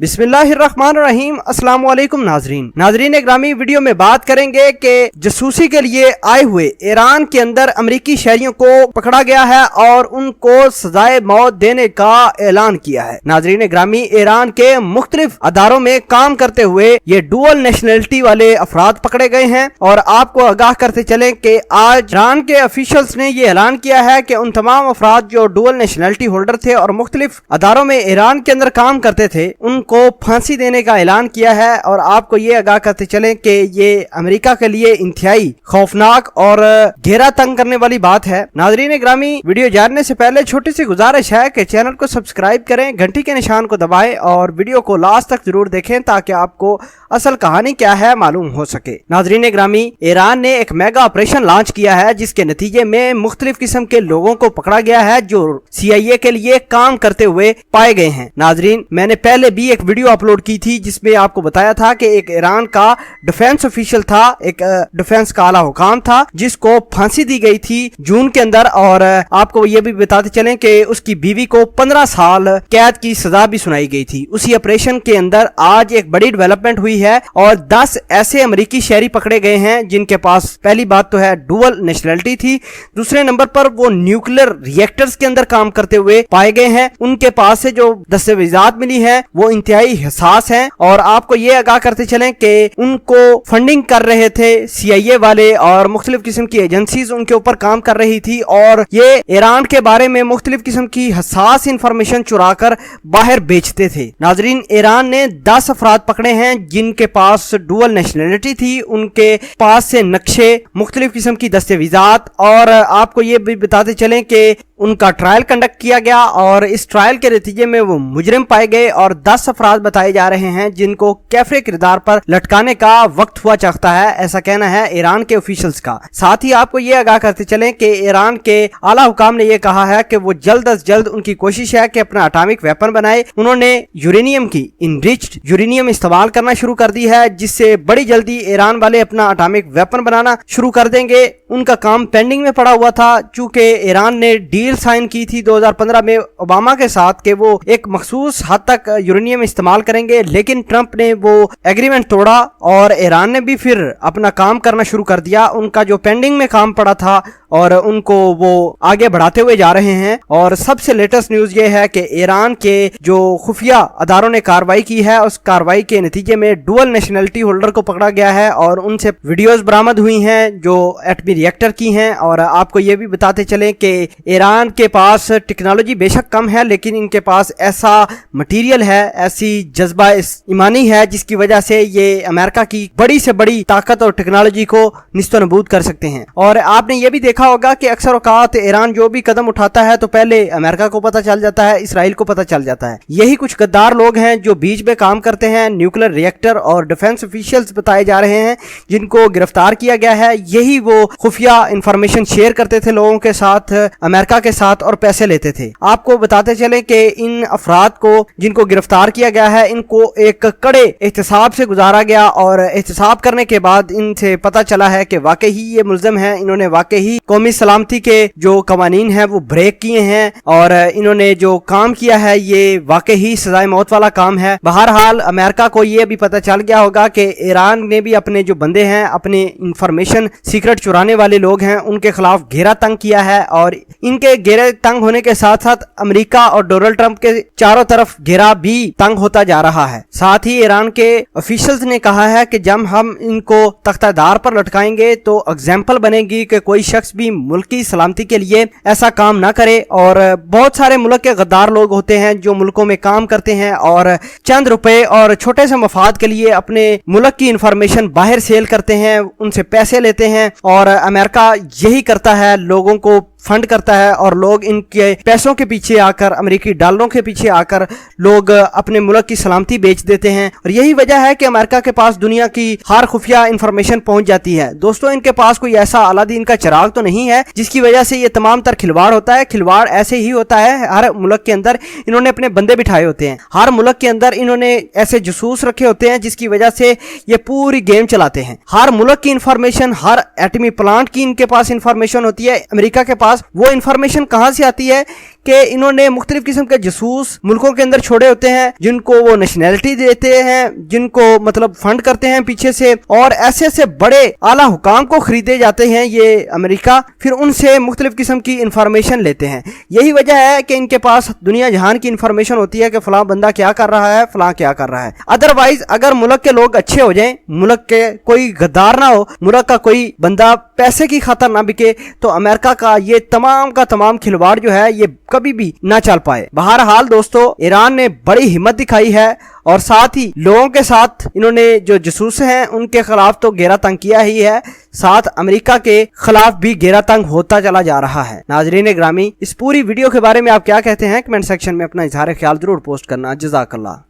बिस्मिल्लाहिर्रहमानिर्रहीम। अस्सलाम वालेकुम नाजरीन ग्रामी, वीडियो में बात करेंगे कि जासूसी के लिए आए हुए ईरान के अंदर अमरीकी शहरियों को पकड़ा गया है और उनको सजाए मौत देने का ऐलान किया है। नाजरीन ग्रामी, ईरान के मुख्तलिफ अदारों में काम करते हुए ये डुअल नेशनलिटी वाले अफराद पकड़े गए हैं और आपको आगाह करते चलें कि आज ईरान के ऑफिशियल्स ने ये ऐलान किया है कि उन तमाम अफराद जो डुअल नेशनलिटी होल्डर थे और मुख्तलिफ अदारों में ईरान के अंदर काम करते थे उनको फांसी देने का ऐलान किया है। और आपको ये आगाह करते चलें कि ये अमेरिका के लिए इंतहाई खौफनाक और घेरा तंग करने वाली बात है। नाजरीन ग्रामी, वीडियो जानने से पहले छोटी सी गुजारिश है कि चैनल को सब्सक्राइब करें, घंटी के निशान को दबाएं और वीडियो को लास्ट तक जरूर देखें ताकि आपको असल कहानी क्या है मालूम हो सके। नाजरीन ग्रामी, ईरान ने एक मेगा ऑपरेशन लॉन्च किया है जिसके नतीजे में मुख्तलिफ किस्म के लोगों को पकड़ा गया है जो CIA के लिए काम करते हुए पाए गए हैं। नाजरीन, मैंने पहले भी एक वीडियो अपलोड की थी जिसमें आपको बताया था कि एक ईरान का डिफेंस ऑफिशियल था, एक डिफेंस का आला हुकाम था जिसको फांसी दी गई थी जून के अंदर। और आपको ये भी बताते चलें कि उसकी बीवी को 15 साल कैद की सजा भी सुनाई गई थी। उसी ऑपरेशन के अंदर आज एक बड़ी डेवलपमेंट हुई है और 10 ऐसे अमेरिकी शहरी पकड़े गए हैं जिनके पास पहली बात तो है डुअल नेशनलिटी थी, दूसरे नंबर पर वो न्यूक्लियर रिएक्टर्स के अंदर काम करते हुए पाए गए हैं। उनके पास से जो दस्तावेजात मिली है वो इंतहाई हसास हैं और आपको ये आगाह करते चलें कि उनको फंडिंग कर रहे थे CIA वाले और मुख्तलिफ किस्म की एजेंसीज उनके ऊपर काम कर रही थी और ये ईरान के बारे में मुख्तलिफ किस्म की हसास इंफॉर्मेशन चुरा कर बाहर बेचते थे। नाजरीन, ईरान ने 10 अफराद पकड़े हैं जिनके पास डुअल नेशनलिटी थी, उनके पास से नक्शे, मुख्तलिफ किस्म की दस्तावेजात और आपको ये भी बताते चलें कि उनका ट्रायल कंडक्ट किया गया और इस ट्रायल के नतीजे में वो मुजरिम पाए गए और 10 अफराद बताए जा रहे हैं जिनको कैफरे किरदार पर लटकाने का वक्त हुआ चाहता है, ऐसा कहना है ईरान के ऑफिशियल्स का। साथ ही आपको ये आगाह करते चलें कि ईरान के आला हुकाम ने ये कहा है कि वो जल्द अज जल्द उनकी कोशिश है कि अपना एटॉमिक वेपन बनाए। उन्होंने यूरेनियम की इनरिच्ड यूरेनियम इस्तेमाल करना शुरू कर दी है जिससे बड़ी जल्दी ईरान वाले अपना एटॉमिक वेपन बनाना शुरू कर देंगे। उनका काम पेंडिंग में पड़ा हुआ था चूंकि ईरान ने डील साइन की थी 2015 में ओबामा के साथ कि वो एक मखसूस हद तक यूरेनियम इस्तेमाल करेंगे, लेकिन ट्रंप ने वो एग्रीमेंट तोड़ा और ईरान ने भी फिर अपना काम करना शुरू कर दिया। उनका जो पेंडिंग में काम पड़ा था और उनको वो आगे बढ़ाते हुए जा रहे हैं। और सबसे लेटेस्ट न्यूज ये है कि ईरान के जो खुफिया अदारों ने कार्रवाई की है उस कार्रवाई के नतीजे में डुअल नेशनलिटी होल्डर को पकड़ा गया है और उनसे वीडियोस बरामद हुई हैं जो एटमी रिएक्टर की हैं। और आपको ये भी बताते चलें कि ईरान के पास टेक्नोलॉजी बेशक कम है लेकिन इनके पास ऐसा मटेरियल है, ऐसी जज्बा ईमानी है जिसकी वजह से ये अमेरिका की बड़ी से बड़ी ताकत और टेक्नोलॉजी को निस्तो नबूद कर सकते हैं। और आपने ये भी देखा होगा कि अक्सर औकात ईरान जो भी कदम उठाता है तो पहले अमेरिका को पता चल जाता है, इसराइल को पता चल जाता है। यही कुछ गद्दार लोग हैं जो बीच में काम करते हैं, न्यूक्लियर रिएक्टर और डिफेंस ऑफिशियल्स बताए जा रहे हैं जिनको गिरफ्तार किया गया है। यही वो खुफिया इंफॉर्मेशन शेयर करते थे लोगों के साथ, अमेरिका के साथ और पैसे लेते थे। आपको बताते चले कि इन अफराद को जिनको गिरफ्तार किया गया है इनको एक कड़े एहतसाब से गुजारा गया और एहतसाब करने के बाद इनसे पता चला है कि वाकई ही ये मुल्जिम है, इन्होंने वाकई ही कौमी सलामती के जो कवानीन है वो ब्रेक किए हैं और इन्होंने जो काम किया है ये वाकई ही सजाए मौत वाला काम है। बहरहाल अमेरिका को ये भी पता चल गया होगा कि ईरान ने भी अपने जो बंदे हैं, अपने इंफॉर्मेशन सीक्रेट चुराने वाले लोग हैं, उनके खिलाफ घेरा तंग किया है और इनके घेरे तंग होने के साथ साथ अमेरिका और डोनाल्ड ट्रंप के चारों तरफ घेरा भी तंग होता जा रहा है। साथ ही ईरान के ऑफिशियल्स ने कहा है कि जब हम इनको तख्तादार पर लटकाएंगे तो एग्जाम्पल बनेगी कि कोई शख्स भी मुल्क की सलामती के लिए ऐसा काम ना करे। और बहुत सारे मुल्क के गद्दार लोग होते हैं जो मुल्कों में काम करते हैं और चंद रुपए और छोटे से मफाद के लिए अपने मुल्क की इंफॉर्मेशन बाहर सेल करते हैं, उनसे पैसे लेते हैं और अमेरिका यही करता है, लोगों को फंड करता है और लोग इनके पैसों के पीछे आकर, अमेरिकी डॉलरों के पीछे आकर लोग अपने मुल्क की सलामती बेच देते हैं। और यही वजह है कि अमेरिका के पास दुनिया की हर खुफिया इंफॉर्मेशन पहुंच जाती है। दोस्तों, इनके पास कोई ऐसा अलादीन का चिराग तो नहीं है जिसकी वजह से ये तमाम तर खिलवाड़ होता है। खिलवाड़ ऐसे ही होता है, हर मुल्क के अंदर इन्होंने अपने बंदे बिठाए होते हैं, हर मुल्क के अंदर इन्होंने ऐसे जासूस रखे होते हैं जिसकी वजह से ये पूरी गेम चलाते हैं। हर मुल्क की इंफॉर्मेशन, हर एटमी प्लांट की इनके पास इंफॉर्मेशन होती है। अमेरिका के पास वो इंफॉर्मेशन कहां से आती है कि इन्होंने मुख्तलिफ किस्म के जासूस मुल्कों के अंदर छोड़े होते हैं, जिनको वो नेशनैलिटी देते हैं, जिनको मतलब फंड करते हैं पीछे से, और ऐसे ऐसे बड़े आला हुकाम को खरीदे जाते हैं ये अमेरिका, फिर उनसे मुख्तलिफ किस्म की इंफॉर्मेशन लेते हैं। यही वजह है कि इनके पास दुनिया जहान की इंफॉर्मेशन होती है कि फलां बंदा क्या कर रहा है, फलां क्या कर रहा है। अदरवाइज अगर मुल्क के लोग अच्छे हो जाएं, मुल्क के कोई गद्दार ना हो, मुल्क का कोई बंदा पैसे की खातर ना बिके, तो अमेरिका का ये तमाम का तमाम खिलवाड़ जो है ये कभी भी ना चल पाए। बहरहाल दोस्तों, ईरान ने बड़ी हिम्मत दिखाई है और साथ ही लोगों के साथ इन्होंने जो जासूस हैं उनके खिलाफ तो घेरा तंग किया ही है, साथ अमेरिका के खिलाफ भी घेरा तंग होता चला जा रहा है। नाजरीन ग्रामी, इस पूरी वीडियो के बारे में आप क्या कहते हैं? कमेंट सेक्शन में अपना इजहार ख्याल जरूर पोस्ट करना। जज़ाकल्लाह।